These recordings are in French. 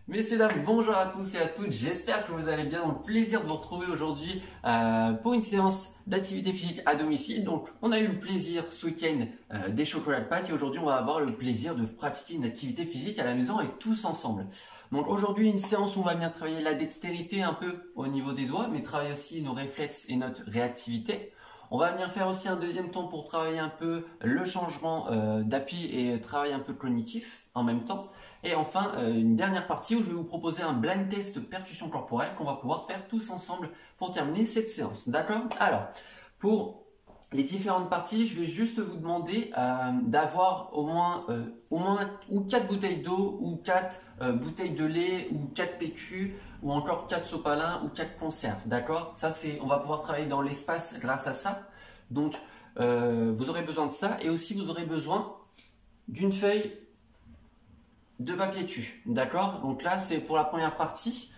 Messieurs, dames, bonjour à tous et à toutes, j'espère que vous allez bien. Donc, plaisir de vous retrouver aujourd'hui pour une séance d'activité physique à domicile. Donc, on a eu le plaisir ce week-end des chocolats de Pâques et aujourd'hui, on va avoir le plaisir de pratiquer une activité physique à la maison et tous ensemble. Donc, aujourd'hui, une séance où on va venir travailler la dextérité un peu au niveau des doigts, mais travailler aussi nos réflexes et notre réactivité. On va venir faire aussi un deuxième temps pour travailler un peu le changement d'appui et travailler un peu cognitif en même temps. Et enfin, une dernière partie où je vais vous proposer un blind test percussion corporelle qu'on va pouvoir faire tous ensemble pour terminer cette séance. D'accord? Alors, pour les différentes parties, je vais juste vous demander d'avoir au moins ou 4 bouteilles d'eau, ou 4 bouteilles de lait, ou 4 PQ, ou encore 4 sopalins, ou 4 conserves. D'accord? Ça, on va pouvoir travailler dans l'espace grâce à ça. Donc, vous aurez besoin de ça. Et aussi, vous aurez besoin d'une feuille de papier tu, d'accord? Donc là, c'est pour la première partie.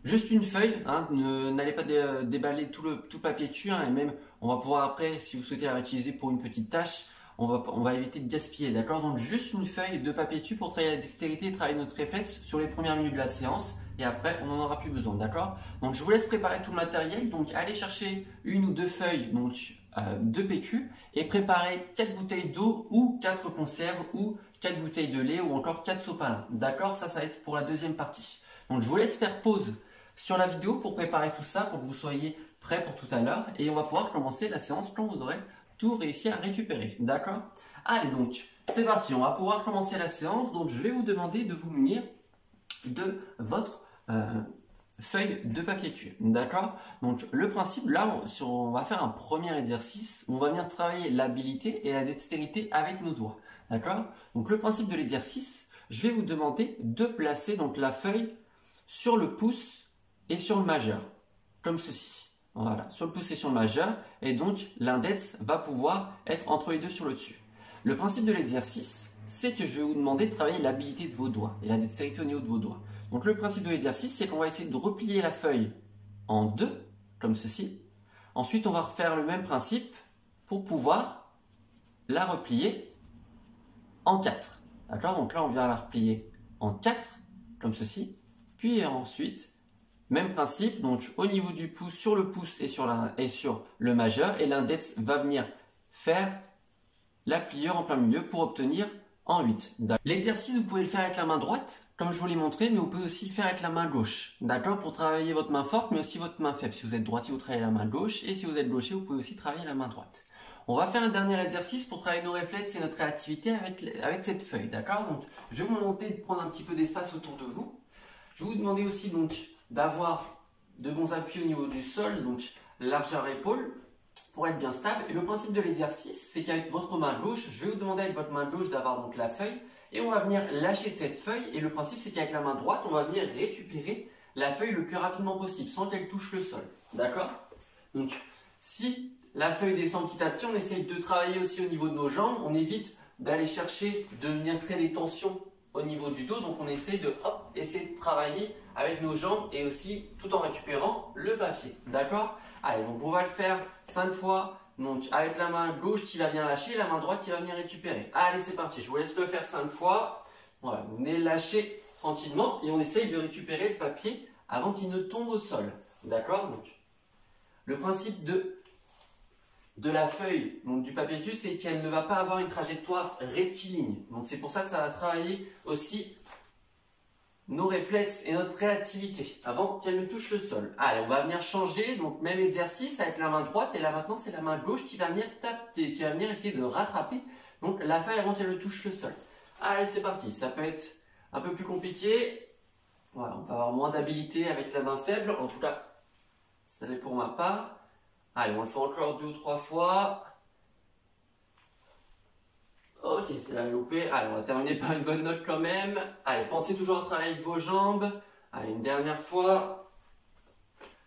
Juste une feuille, hein, n'allez pas déballer tout le papier tu, hein, et même on va pouvoir après, si vous souhaitez la réutiliser pour une petite tâche, on va éviter de gaspiller, d'accord? Donc juste une feuille de papier tu pour travailler la dextérité et travailler notre réflexe sur les premières minutes de la séance, et après on n'en aura plus besoin, d'accord? Donc je vous laisse préparer tout le matériel, donc allez chercher une ou deux feuilles donc, de PQ et préparez 4 bouteilles d'eau ou 4 conserves ou 4 bouteilles de lait ou encore 4 sopalins, d'accord? Ça va être pour la deuxième partie. Donc je vous laisse faire pause sur la vidéo pour préparer tout ça, pour que vous soyez prêts pour tout à l'heure. Et on va pouvoir commencer la séance quand vous aurez tout réussi à récupérer. D'accord? Allez donc, c'est parti. On va pouvoir commencer la séance. Donc je vais vous demander de vous munir de votre feuille de papier tu. D'accord? Donc le principe, là, on va faire un premier exercice. On va venir travailler l'habilité et la dextérité avec nos doigts. D'accord? Donc le principe de l'exercice, je vais vous demander de placer donc la feuille sur le pouce et sur le majeur, comme ceci. Voilà, sur le pouce et sur le majeur, et donc l'index va pouvoir être entre les deux sur le dessus. Le principe de l'exercice, c'est que je vais vous demander de travailler l'habilité de vos doigts et la dextérité au niveau de vos doigts. Donc le principe de l'exercice, c'est qu'on va essayer de replier la feuille en deux, comme ceci. Ensuite, on va refaire le même principe pour pouvoir la replier en 4. D'accord? Donc là, on vient la replier en 4, comme ceci. Puis ensuite, même principe, donc au niveau du pouce, sur le pouce et sur le majeur, et l'index va venir faire la pliure en plein milieu pour obtenir en 8. L'exercice, vous pouvez le faire avec la main droite, comme je vous l'ai montré, mais vous pouvez aussi le faire avec la main gauche, d'accord? Pour travailler votre main forte, mais aussi votre main faible. Si vous êtes droitier, vous travaillez la main gauche, et si vous êtes gaucher, vous pouvez aussi travailler la main droite. On va faire un dernier exercice pour travailler nos réflexes et notre réactivité avec cette feuille, d'accord? Donc, je vais vous demander de prendre un petit peu d'espace autour de vous. Je vais vous demander aussi donc d'avoir de bons appuis au niveau du sol, donc largeur épaule, pour être bien stable. Et le principe de l'exercice, c'est qu'avec votre main gauche, je vais vous demander avec votre main gauche d'avoir donc la feuille, et on va venir lâcher cette feuille. Et le principe, c'est qu'avec la main droite, on va venir récupérer la feuille le plus rapidement possible, sans qu'elle touche le sol. D'accord? Donc, si la feuille descend petit à petit, on essaye de travailler aussi au niveau de nos jambes. On évite d'aller chercher, de venir créer des tensions au niveau du dos, donc on essaie de travailler avec nos jambes et aussi tout en récupérant le papier, d'accord? Allez, donc on va le faire 5 fois, donc avec la main gauche qui va venir lâcher, la main droite qui va venir récupérer. Allez, c'est parti, je vous laisse le faire 5 fois, voilà, vous venez lâcher tranquillement et on essaye de récupérer le papier avant qu'il ne tombe au sol, d'accord? Donc, le principe de la feuille, donc du papier tu, c'est qu'elle ne va pas avoir une trajectoire rectiligne. Donc c'est pour ça que ça va travailler aussi nos réflexes et notre réactivité avant qu'elle ne touche le sol. Allez, on va venir changer, donc même exercice avec la main droite, et là maintenant c'est la main gauche qui va venir taper, qui va venir essayer de rattraper donc la feuille avant qu'elle ne touche le sol. Allez, c'est parti, ça peut être un peu plus compliqué. Voilà, on peut avoir moins d'habilité avec la main faible, en tout cas, ça l'est pour ma part. Allez, on le fait encore 2 ou 3 fois. Ok, c'est la loupée. Allez, on va terminer par une bonne note quand même. Allez, pensez toujours à travailler avec vos jambes. Allez, une dernière fois.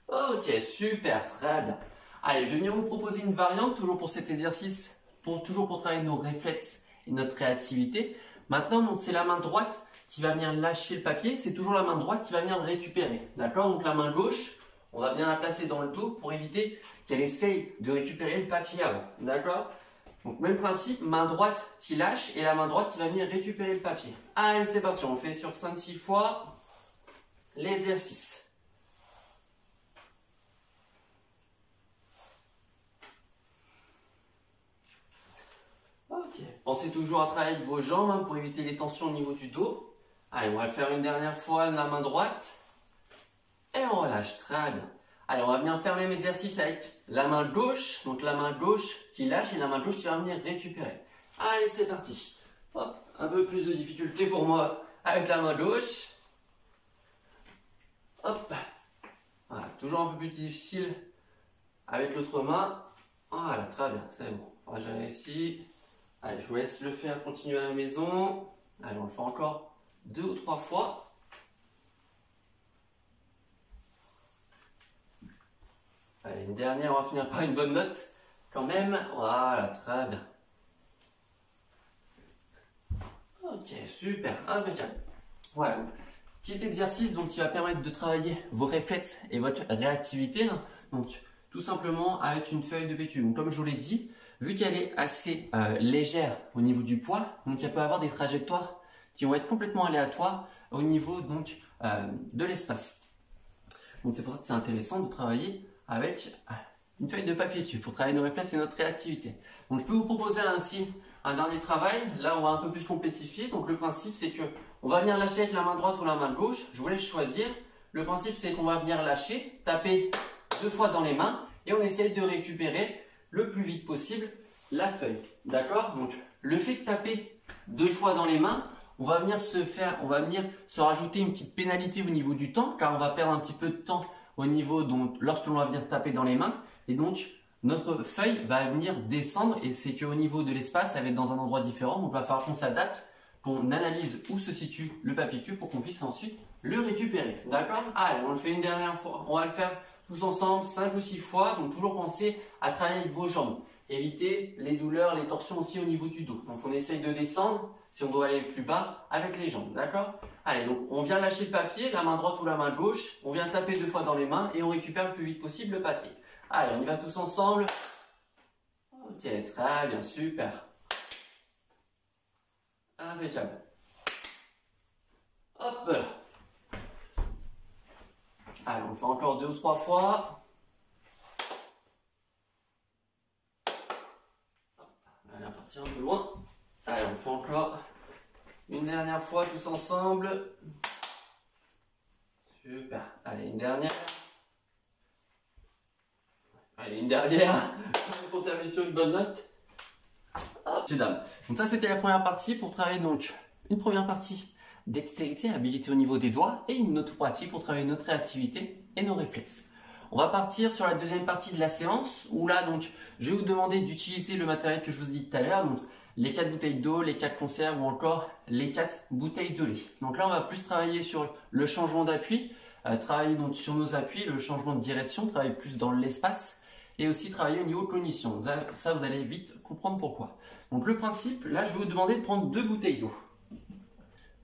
Ok, super, très bien. Allez, je vais venir vous proposer une variante, toujours pour cet exercice, toujours pour travailler nos réflexes et notre réactivité. Maintenant, c'est la main droite qui va venir lâcher le papier. C'est toujours la main droite qui va venir le récupérer. D'accord? Donc la main gauche, on va bien la placer dans le dos pour éviter qu'elle essaye de récupérer le papier avant. D'accord? Donc même principe, main droite qui lâche et la main droite qui va venir récupérer le papier. Allez, c'est parti, on fait sur 5-6 fois. l'exercice. Ok, pensez toujours à travailler avec vos jambes hein, pour éviter les tensions au niveau du dos. Allez, on va le faire une dernière fois, la main droite. Et on relâche, très bien. Allez, on va venir faire le même exercice avec la main gauche. Donc la main gauche qui lâche et la main gauche qui va venir récupérer. Allez, c'est parti. Hop, un peu plus de difficulté pour moi avec la main gauche. Hop. Voilà, toujours un peu plus difficile avec l'autre main. Voilà, très bien, c'est bon. Voilà, j'ai réussi. Allez, je vous laisse le faire, continuer à la maison. Allez, on le fait encore 2 ou 3 fois. Allez, une dernière, on va finir par une bonne note quand même. Voilà, très bien. Ok, super, impeccable. Voilà, petit exercice donc, qui va permettre de travailler vos réflexes et votre réactivité. Donc, tout simplement avec une feuille de PQ. Donc, comme je vous l'ai dit, vu qu'elle est assez légère au niveau du poids, donc elle peut avoir des trajectoires qui vont être complètement aléatoires au niveau donc, de l'espace. Donc, c'est pour ça que c'est intéressant de travailler avec une feuille de papier dessus pour travailler nos réflexes et notre réactivité. Donc, je peux vous proposer ainsi un dernier travail. Là, on va un peu plus complétifier. Donc, le principe, c'est que on va venir lâcher avec la main droite ou la main gauche. Je vous laisse choisir. Le principe, c'est qu'on va venir lâcher, taper 2 fois dans les mains et on essaye de récupérer le plus vite possible la feuille. D'accord? Donc, le fait de taper 2 fois dans les mains, on va venir se rajouter une petite pénalité au niveau du temps, car on va perdre un petit peu de temps au niveau, donc, lorsque l'on va venir taper dans les mains. Et donc, notre feuille va venir descendre et c'est qu'au niveau de l'espace, elle va être dans un endroit différent. Donc, il va falloir qu'on s'adapte, qu'on analyse où se situe le papier cube pour qu'on puisse ensuite le récupérer. D'accord? Allez, on le fait une dernière fois. On va le faire tous ensemble 5 ou 6 fois. Donc, toujours pensez à travailler avec vos jambes. Évitez les douleurs, les torsions aussi au niveau du dos. Donc, on essaye de descendre si on doit aller plus bas avec les jambes. D'accord? Allez, donc on vient lâcher le papier, la main droite ou la main gauche. On vient taper 2 fois dans les mains et on récupère le plus vite possible le papier. Allez, on y va tous ensemble. Ok, très bien, super. Impeccable. Hop. Allez, on le fait encore 2 ou 3 fois. On va partir un peu loin. Allez, on le fait encore une dernière fois tous ensemble. Super. Allez, une dernière. Allez, une dernière. Pour terminer sur une bonne note. Hop, dames. Donc ça, c'était la première partie pour travailler donc une première partie dextérité, habilité au niveau des doigts, et une autre partie pour travailler notre réactivité et nos réflexes. On va partir sur la deuxième partie de la séance, où là, donc, je vais vous demander d'utiliser le matériel que je vous ai dit tout à l'heure, donc les 4 bouteilles d'eau, les 4 conserves ou encore les 4 bouteilles de lait. Donc là, on va plus travailler sur le changement d'appui, travailler donc sur nos appuis, le changement de direction, travailler plus dans l'espace, et aussi travailler au niveau de cognition. Ça, vous allez vite comprendre pourquoi. Donc le principe, là, je vais vous demander de prendre 2 bouteilles d'eau.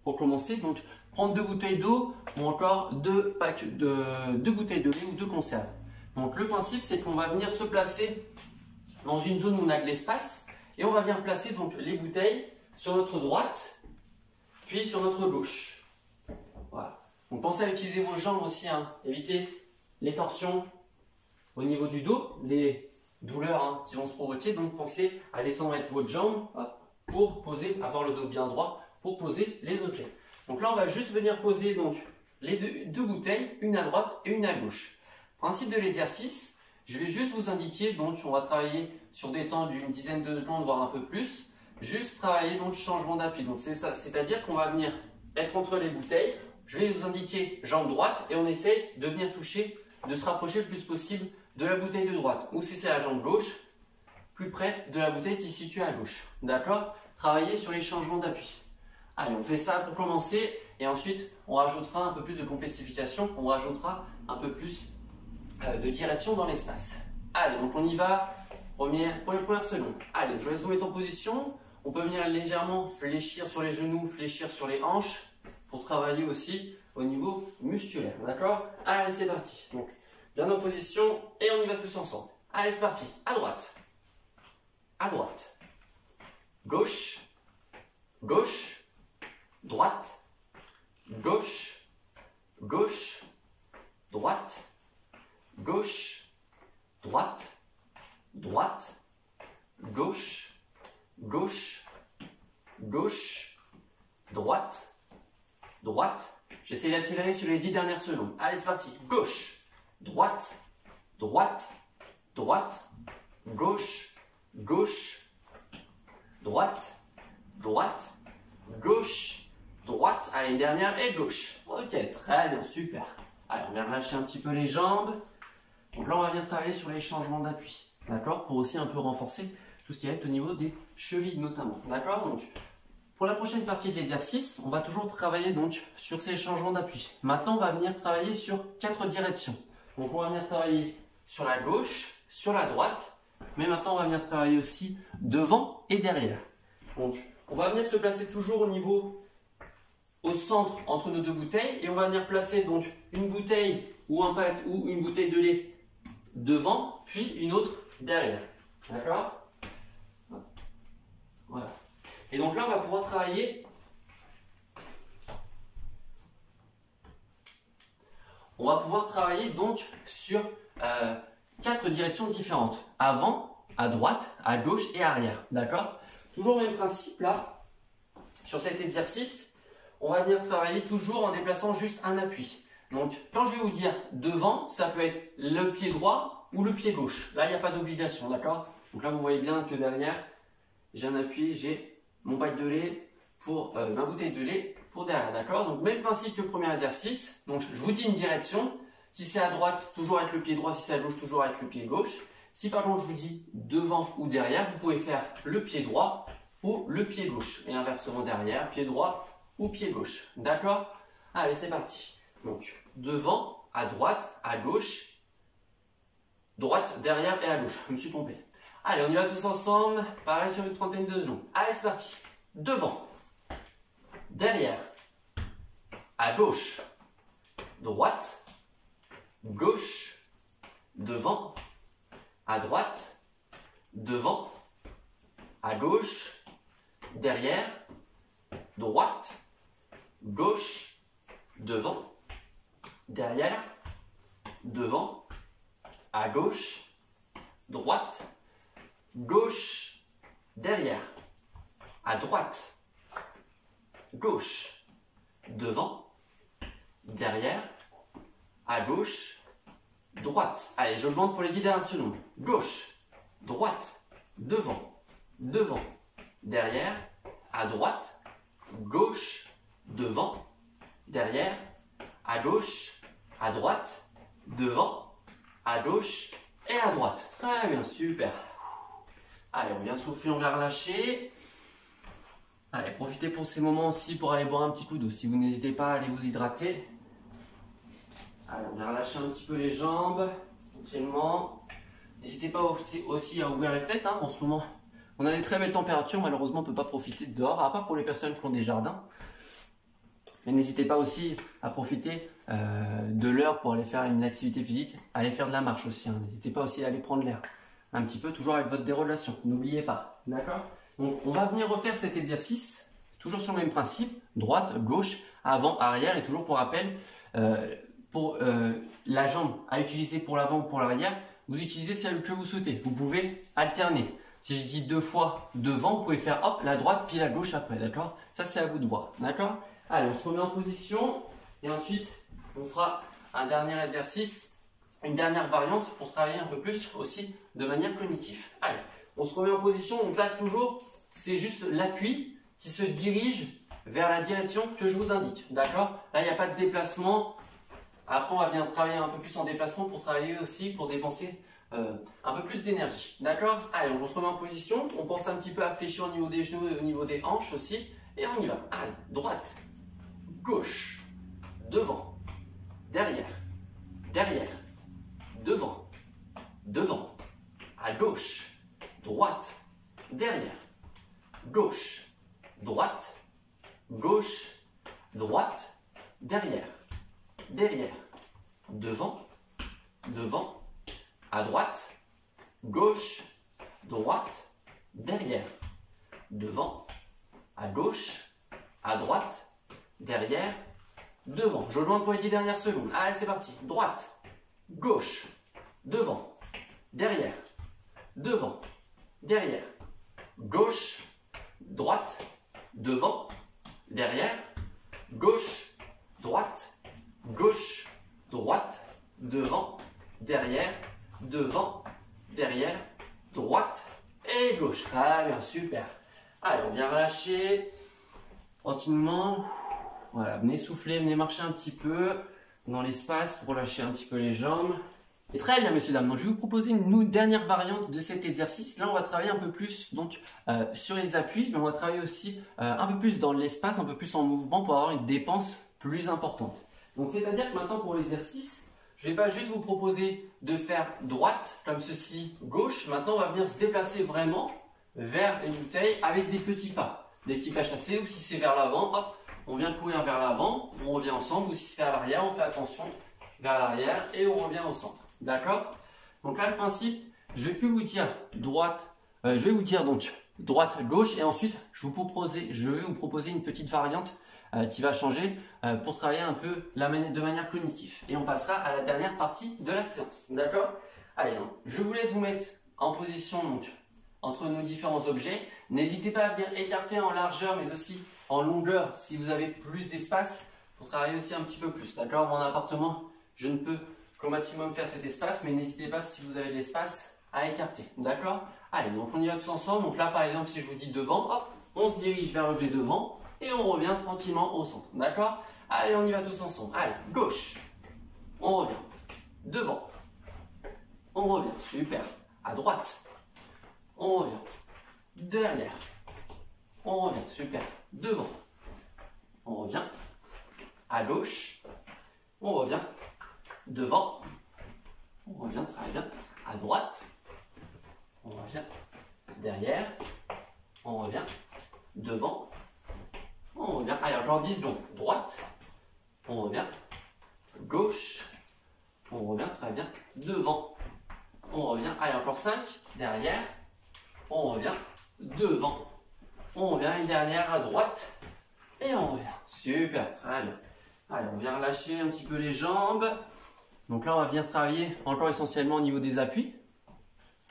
Pour commencer, donc prendre 2 bouteilles d'eau ou encore 2 bouteilles de lait ou 2 conserves. Donc le principe, c'est qu'on va venir se placer dans une zone où on a de l'espace et on va venir placer donc les bouteilles sur notre droite puis sur notre gauche. Voilà. Donc pensez à utiliser vos jambes aussi, hein. Évitez les torsions au niveau du dos, les douleurs hein, qui vont se provoquer. Donc pensez à descendre avec votre jambe pour poser, avoir le dos bien droit pour poser les objets. Donc là, on va juste venir poser donc, les deux bouteilles, une à droite et une à gauche. Principe de l'exercice, je vais juste vous indiquer, donc on va travailler sur des temps d'une dizaine de secondes, voire un peu plus. Juste travailler donc changement d'appui. Donc c'est ça, c'est-à-dire qu'on va venir être entre les bouteilles. Je vais vous indiquer jambe droite et on essaye de venir toucher, de se rapprocher le plus possible de la bouteille de droite. Ou si c'est la jambe gauche, plus près de la bouteille qui se situe à gauche. D'accord? Travailler sur les changements d'appui. Allez, on fait ça pour commencer et ensuite on rajoutera un peu plus de complexification, on rajoutera un peu plus de direction dans l'espace. Allez, donc on y va pour les premières secondes. Allez, je laisse vous mettre en position. On peut venir légèrement fléchir sur les genoux, fléchir sur les hanches pour travailler aussi au niveau musculaire. D'accord? Allez, c'est parti. Donc, bien en position et on y va tous ensemble. Allez, c'est parti. À droite. À droite. Gauche. Gauche. Droite, gauche, gauche, droite, gauche, droite, droite, gauche, gauche, gauche, droite, droite. J'essaie d'accélérer sur les 10 dernières secondes. Allez, c'est parti. Gauche, droite, droite, droite, gauche, gauche, droite, droite, gauche, droite. Allez, une dernière et gauche. Ok, très bien, super. Allez, on vient relâcher un petit peu les jambes. Donc là, on va venir travailler sur les changements d'appui. D'accord? Pour aussi un peu renforcer tout ce qui va être au niveau des chevilles notamment. D'accord? Donc, pour la prochaine partie de l'exercice, on va toujours travailler donc sur ces changements d'appui. Maintenant, on va venir travailler sur 4 directions. Donc, on va venir travailler sur la gauche, sur la droite, mais maintenant, on va venir travailler aussi devant et derrière. Donc, on va venir se placer toujours au centre entre nos deux bouteilles et on va venir placer donc une bouteille ou un pack ou une bouteille de lait devant, puis une autre derrière. D'accord? Voilà. Et donc là, on va pouvoir travailler. On va pouvoir travailler donc sur 4 directions différentes. Avant, à droite, à gauche et arrière. D'accord? Toujours le même principe là. Sur cet exercice, on va venir travailler toujours en déplaçant juste un appui. Donc, quand je vais vous dire devant, ça peut être le pied droit ou le pied gauche. Là, il n'y a pas d'obligation. D'accord? Donc là, vous voyez bien que derrière, j'ai un appui, j'ai mon pack de lait pour ma bouteille de lait pour derrière, d'accord? Donc même principe que le premier exercice. Donc je vous dis une direction. Si c'est à droite, toujours avec le pied droit. Si c'est à gauche, toujours avec le pied gauche. Si par contre je vous dis devant ou derrière, vous pouvez faire le pied droit ou le pied gauche. Et inversement derrière, pied droit ou pied gauche. D'accord? Allez, c'est parti. Donc devant, à droite, à gauche, droite, derrière et à gauche. Je me suis trompé. Allez, on y va tous ensemble. Pareil sur une trentaine de secondes. Allez, c'est parti. Devant, derrière, à gauche, droite, gauche, devant, à droite, devant, à gauche, derrière, droite, gauche, devant, derrière, devant, à gauche, droite, gauche, derrière, à droite, gauche, devant, derrière, à gauche, droite. Allez, j'augmente pour les 10 dernières secondes. Gauche, droite, devant, devant, derrière, à droite, gauche, devant, derrière, à gauche, à droite, devant, à gauche et à droite. Très bien, super. Allez, on vient souffler, on vient relâcher. Allez, profitez pour ces moments aussi pour aller boire un petit coup d'eau. Si vous n'hésitez pas à aller vous hydrater. Allez, on vient relâcher un petit peu les jambes, tranquillement. N'hésitez pas aussi à ouvrir les fenêtres. En ce moment, on a des très belles températures. Malheureusement, on ne peut pas profiter de dehors, à part pour les personnes qui ont des jardins. Mais n'hésitez pas aussi à profiter de l'heure pour aller faire une activité physique. Aller faire de la marche aussi. N'hésitez pas aussi à aller prendre l'air. Un petit peu, toujours avec votre dérogation. N'oubliez pas. D'accord? Donc, on va venir refaire cet exercice, toujours sur le même principe, droite, gauche, avant, arrière, et toujours pour rappel, pour la jambe à utiliser pour l'avant ou pour l'arrière, vous utilisez celle que vous souhaitez. Vous pouvez alterner. Si je dis 2 fois devant, vous pouvez faire hop, la droite puis la gauche après, d'accord? Ça, c'est à vous de voir, d'accord? Allez, on se remet en position, et ensuite, on fera un dernier exercice, une dernière variante pour travailler un peu plus aussi de manière cognitive. Allez, on se remet en position, donc là, toujours, c'est juste l'appui qui se dirige vers la direction que je vous indique. D'accord? Là, il n'y a pas de déplacement. Après, on va bien travailler un peu plus en déplacement pour travailler aussi, pour dépenser un peu plus d'énergie. D'accord? Allez, on se remet en position. On pense un petit peu à fléchir au niveau des genoux et au niveau des hanches aussi. Et on y va. Allez, droite, gauche, devant, derrière, derrière, devant, devant, à gauche, droite, derrière, gauche, droite, gauche, droite, derrière, derrière, devant, devant, à droite, gauche, droite, derrière, devant, à gauche, à droite, derrière, devant. Je rejoins pour les 10 dernières secondes. Allez, c'est parti. Droite, gauche, devant, derrière, devant, derrière, gauche, droite, devant, derrière, gauche, droite, gauche, droite, devant, derrière, devant, derrière, droite et gauche. Très bien, super. Allez, on vient relâcher tranquillement. Voilà, venez souffler, venez marcher un petit peu dans l'espace pour relâcher un petit peu les jambes. Et très bien, messieurs, dames. Donc, je vais vous proposer une dernière variante de cet exercice. Là, on va travailler un peu plus donc, sur les appuis, mais on va travailler aussi un peu plus dans l'espace, un peu plus en mouvement pour avoir une dépense plus importante. Donc, c'est-à-dire que maintenant, pour l'exercice, je ne vais pas juste vous proposer de faire droite, comme ceci, gauche. Maintenant, on va venir se déplacer vraiment vers les bouteilles avec des petits pas. Des petits pas chassés, ou si c'est vers l'avant, hop, on vient courir vers l'avant, on revient ensemble, ou si c'est vers l'arrière, on fait attention vers l'arrière et on revient au centre. D'accord? Donc là, le principe, je vais plus vous dire droite, je vais vous dire donc droite, gauche, et ensuite je vais vous proposer une petite variante qui va changer pour travailler un peu de manière cognitive. Et on passera à la dernière partie de la séance. D'accord? Allez, donc, je vous laisse vous mettre en position donc, entre nos différents objets. N'hésitez pas à venir écarter en largeur, mais aussi en longueur si vous avez plus d'espace pour travailler aussi un petit peu plus. D'accord? Mon appartement, je ne peux qu'au maximum faire cet espace, mais n'hésitez pas si vous avez de l'espace à écarter. D'accord? Allez, donc on y va tous ensemble. Donc là, par exemple, si je vous dis devant, hop, on se dirige vers l'objet devant et on revient tranquillement au centre. D'accord? Allez, on y va tous ensemble. Allez, gauche, on revient. Devant, on revient. Super. À droite, on revient. Derrière, on revient. Super. Devant, on revient. À gauche, on revient. Devant, on revient très bien. À droite, on revient. Derrière, on revient. Devant, on revient. Allez, encore 10 secondes. Droite, on revient. Gauche, on revient très bien. Devant, on revient. Allez, encore 5. Derrière, on revient. Devant, on revient. Et dernière à droite, et on revient. Super, très bien. Allez, on vient relâcher un petit peu les jambes. Donc là, on va bien travailler encore essentiellement au niveau des appuis,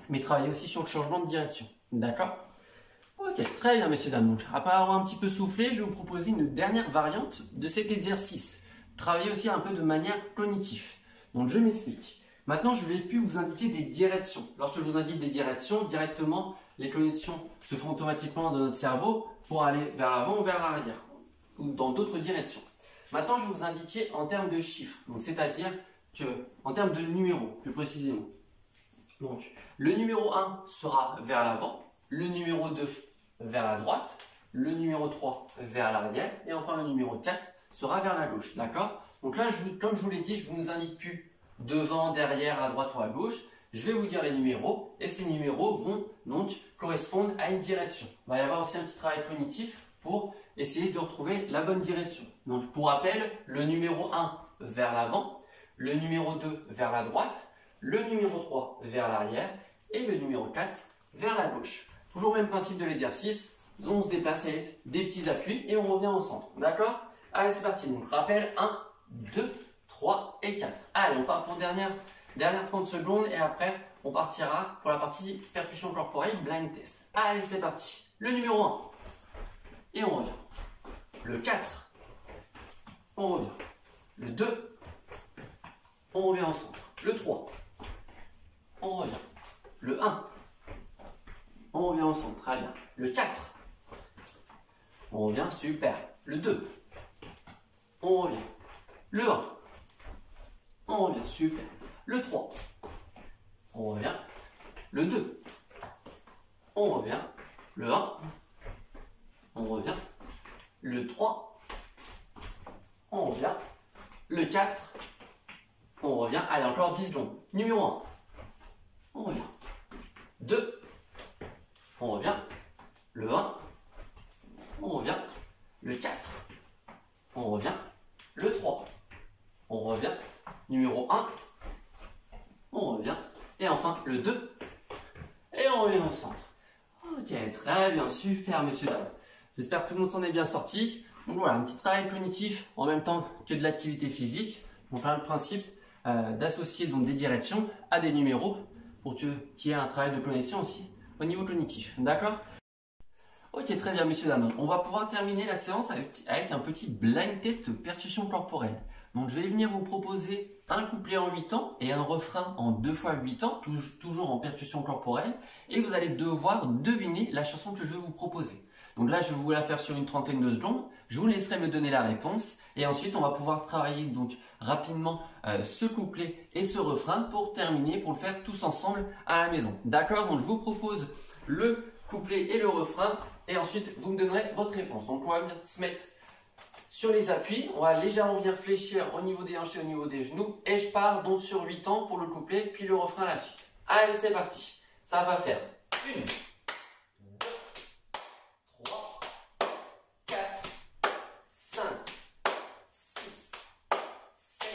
mais travailler aussi sur le changement de direction. D'accord? Ok, très bien, messieurs, dames. Donc, après avoir un petit peu soufflé, je vais vous proposer une dernière variante de cet exercice. Travailler aussi un peu de manière cognitive. Donc, je m'explique. Maintenant, je ne vais plus vous indiquer des directions. Lorsque je vous indique des directions, directement, les connexions se font automatiquement dans notre cerveau pour aller vers l'avant ou vers l'arrière, ou dans d'autres directions. Maintenant, je vais vous indiquer en termes de chiffres, c'est-à-dire en termes de numéros, plus précisément. Donc, le numéro 1 sera vers l'avant, le numéro 2 vers la droite, le numéro 3 vers l'arrière, et enfin le numéro 4 sera vers la gauche. D'accord? Donc là, comme je vous l'ai dit, je ne vous indique plus devant, derrière, à droite ou à gauche. Je vais vous dire les numéros, et ces numéros vont donc correspondre à une direction. Il va y avoir aussi un petit travail cognitif pour essayer de retrouver la bonne direction. Donc, pour rappel, le numéro 1 vers l'avant, le numéro 2 vers la droite, le numéro 3 vers l'arrière et le numéro 4 vers la gauche. Toujours le même principe de l'exercice, on se déplace avec des petits appuis et on revient au centre. D'accord? Allez, c'est parti. Donc, rappel 1, 2, 3 et 4. Allez, on part pour dernière 30 secondes et après, on partira pour la partie percussion corporelle, blind test. Allez, c'est parti. Le numéro 1 et on revient. Le 4, on revient. Le 2, on revient au centre. Le 3, on revient. Le 1, on revient au centre. Très bien. Le 4, on revient. Super. Le 2, on revient. Le 1, on revient. Super. Le 3, on revient. Le 2, on revient. Le 1, on revient. Le 3, on revient. Le 4, on revient. Allez, encore 10 secondes. Numéro 1, on revient. 2, on revient. Le 1, on revient. Le 4, on revient. Le 3, on revient. Numéro 1, on revient. Et enfin, le 2, et on revient au centre. Ok, très bien, super, messieurs, dames. J'espère que tout le monde s'en est bien sorti. Donc voilà, un petit travail cognitif en même temps que de l'activité physique. Donc là, le principe d'associer donc des directions à des numéros pour qu'il y ait un travail de connexion aussi au niveau cognitif. D'accord? Ok, très bien, messieurs, dames. On va pouvoir terminer la séance avec un petit blind test percussion corporelle. Donc, je vais venir vous proposer un couplet en 8 temps et un refrain en 2 fois 8 temps, toujours en percussion corporelle. Et vous allez devoir deviner la chanson que je vais vous proposer. Donc là, je vais vous la faire sur une trentaine de secondes. Je vous laisserai me donner la réponse. Et ensuite, on va pouvoir travailler donc rapidement ce couplet et ce refrain pour terminer, pour le faire tous ensemble à la maison. D'accord? Donc, je vous propose le couplet et le refrain. Et ensuite, vous me donnerez votre réponse. Donc, on va venir se mettre sur les appuis. On va légèrement venir fléchir au niveau des hanches et au niveau des genoux. Et je pars donc sur 8 temps pour le couplet, puis le refrain à la suite. Allez, c'est parti. Ça va faire 1, 2, 3, 4, 5, 6, 7,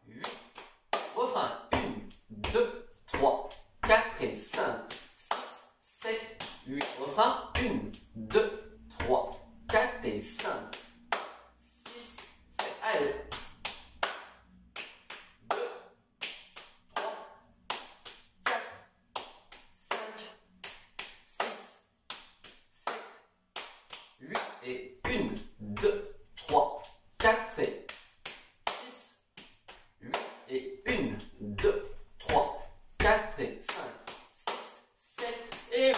8. Refrain. 1, 2, 3, 4 et 5, 6, 7, 8. Refrain. 1, 2, 3, 4 et 5, 6, 7. Allez. 2, 3, 4, 5, 6, 7, 8. Et 1, 2, 3, 4 et 6, 8. Et 1, 2, 3, 4 et 5, 6, 7 et 8.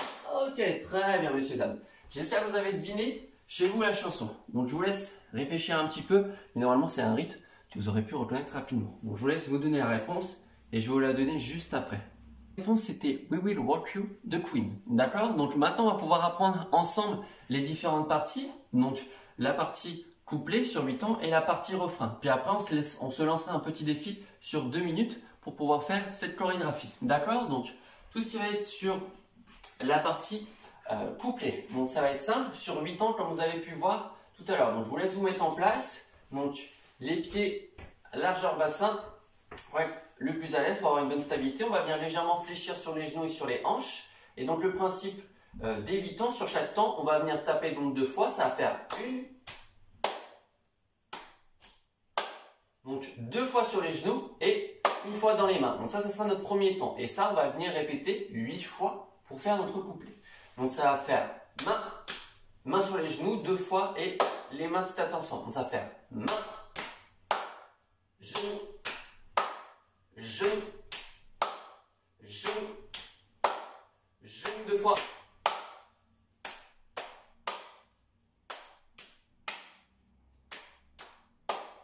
Ok, très bien, messieurs, dames. J'espère que vous avez deviné chez vous la chanson. Donc, je vous laisse réfléchir un petit peu. Mais normalement, c'est un rythme que vous aurez pu reconnaître rapidement. Donc, je vous laisse vous donner la réponse et je vais vous la donner juste après. La réponse, c'était We Will Rock You de Queen. D'accord? Donc, maintenant, on va pouvoir apprendre ensemble les différentes parties. Donc, la partie couplet sur 8 temps et la partie refrain. Puis après, on se lancera un petit défi sur 2 minutes pour pouvoir faire cette chorégraphie. D'accord? Donc, tout ce qui va être sur la partie couplet. Donc ça va être simple, sur 8 temps comme vous avez pu voir tout à l'heure. Donc je vous laisse vous mettre en place. Donc les pieds largeur bassin pour être le plus à l'aise, pour avoir une bonne stabilité. On va venir légèrement fléchir sur les genoux et sur les hanches. Et donc le principe des 8 temps, sur chaque temps, on va venir taper donc 2 fois. Ça va faire donc 2 fois sur les genoux et 1 fois dans les mains. Donc ça sera notre premier temps. Et ça, on va venir répéter 8 fois pour faire notre couplet. Donc ça va faire main sur les genoux 2 fois et les mains qui tapent ensemble. Donc ça va faire main, genou, genou, genou, genou 2 fois.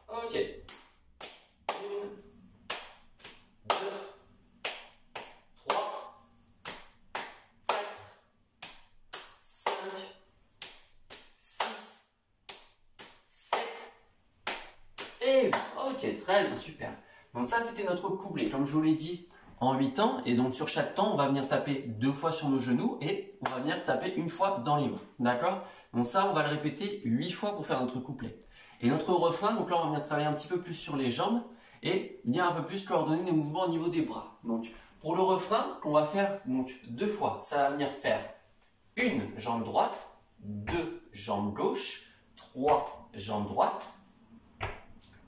Ok. 1, 2, 3, 4, 5, 6, 7 et 8. Ok, très bien, super. Donc ça, c'était notre couplet, comme je vous l'ai dit, en 8 temps. Et donc sur chaque temps, on va venir taper 2 fois sur nos genoux et on va venir taper 1 fois dans les mains. D'accord? Donc ça, on va le répéter 8 fois pour faire notre couplet. Et notre refrain, donc là, on va venir travailler un petit peu plus sur les jambes et venir un peu plus coordonner nos mouvements au niveau des bras. Donc pour le refrain, qu'on va faire donc 2 fois, ça va venir faire une jambe droite, 2 jambes gauche, 3 jambes droites,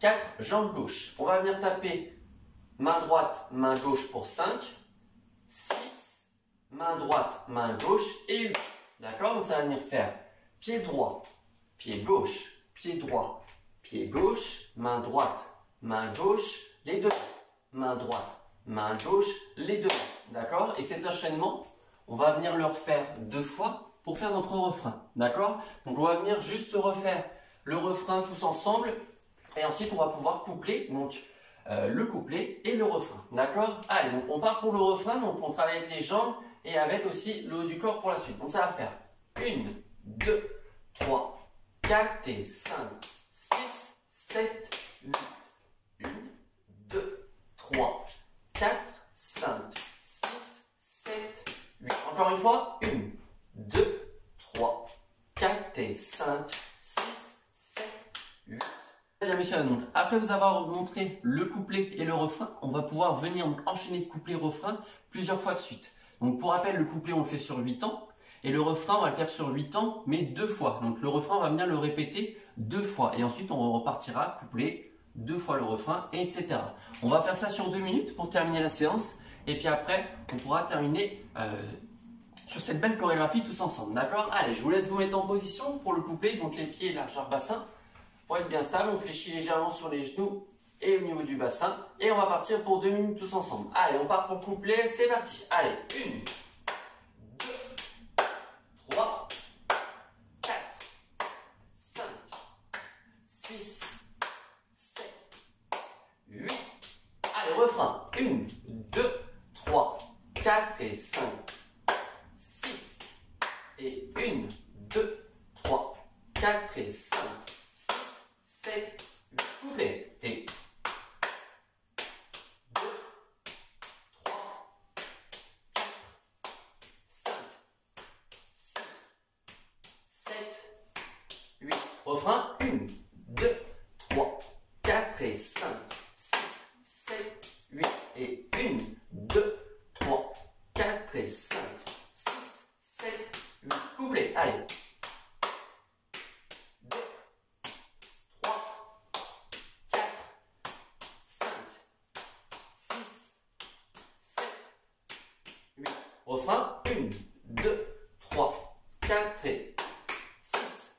4 jambes gauche. On va venir taper main droite, main gauche pour 5, 6, main droite, main gauche et 8. D'accord? Donc ça va venir faire pied droit, pied gauche, pied droit, pied gauche, main droite, main gauche, les deux. Main droite, main gauche, les deux. D'accord? Et cet enchaînement, on va venir le refaire 2 fois pour faire notre refrain. D'accord? Donc on va venir juste refaire le refrain tous ensemble. Et ensuite, on va pouvoir coupler donc, le couplet et le refrain. D'accord? Allez, donc on part pour le refrain. Donc on travaille avec les jambes et avec aussi le haut du corps pour la suite. Donc ça va faire 1, 2, 3, 4 et 5, 6, 7, 8. 1, 2, 3, 4, 5, 6, 7, 8. Encore une fois. 1, 2, 3, 4 et 5, 6, 7, 8. Très bien, messieurs, donc après vous avoir montré le couplet et le refrain, on va pouvoir venir enchaîner couplet-refrain plusieurs fois de suite. Donc pour rappel, le couplet on le fait sur 8 temps Et le refrain, on va le faire sur 8 temps, mais 2 fois. Donc le refrain, on va venir le répéter 2 fois. Et ensuite, on repartira couplet 2 fois le refrain, et etc. On va faire ça sur 2 minutes pour terminer la séance. Et puis après, on pourra terminer sur cette belle chorégraphie tous ensemble. D'accord? Allez, je vous laisse vous mettre en position pour le couplet. Donc les pieds largeur bassin. Pour être bien stable, on fléchit légèrement sur les genoux et au niveau du bassin. Et on va partir pour 2 minutes tous ensemble. Allez, on part pour le couplet. C'est parti. Allez, 1, 2, 3, 4, 5, 6, 7, 8. Allez, refrain. 1, 2, 3, 4 et 5, 6. Et 1, 2, 3, 4 et 5, 6, 7, 8. Couplet. Et 2, 3, 4, 5, 6, 7, 8. Refrain. 1, 2, 3, 4 et 5, 6, 7, 8. Et 1, 2, 3, 4 et 5, 6, 7, 8. Couplet. Allez. 2, 3, 4, 5, 6, 7, 8. Refrain. 1, 2, 3, 4 et 6,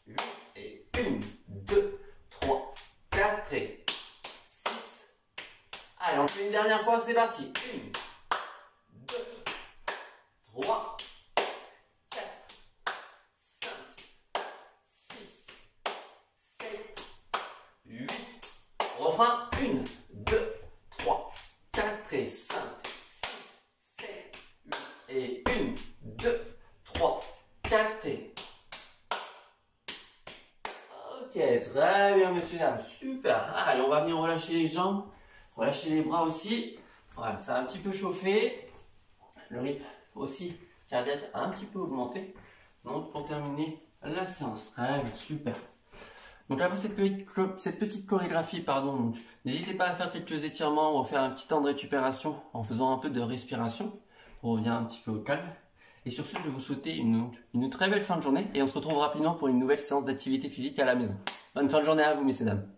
8. Et 1, 2, 3, 4 et 6. Allez, on fait une dernière fois, c'est parti. 1, 2, 3, 4, 5, 6, 7, 8. Refrain. 1, 2, 3, 4 et 5, 6, 7, 8. Et 1, 2, 3, 4 et... Ok, très bien, messieurs, dames. Super. Allez, on va venir relâcher les jambes. Relâcher les bras aussi. Voilà, ça a un petit peu chauffé. Le rythme aussi cardiaque a un petit peu augmenté. Donc, pour terminer la séance. Très bien, super. Donc après cette petite chorégraphie, pardon, n'hésitez pas à faire quelques étirements ou à faire un petit temps de récupération en faisant un peu de respiration pour revenir un petit peu au calme. Et sur ce, je vais vous souhaiter une très belle fin de journée et on se retrouve rapidement pour une nouvelle séance d'activité physique à la maison. Bonne fin de journée à vous, messieurs, dames.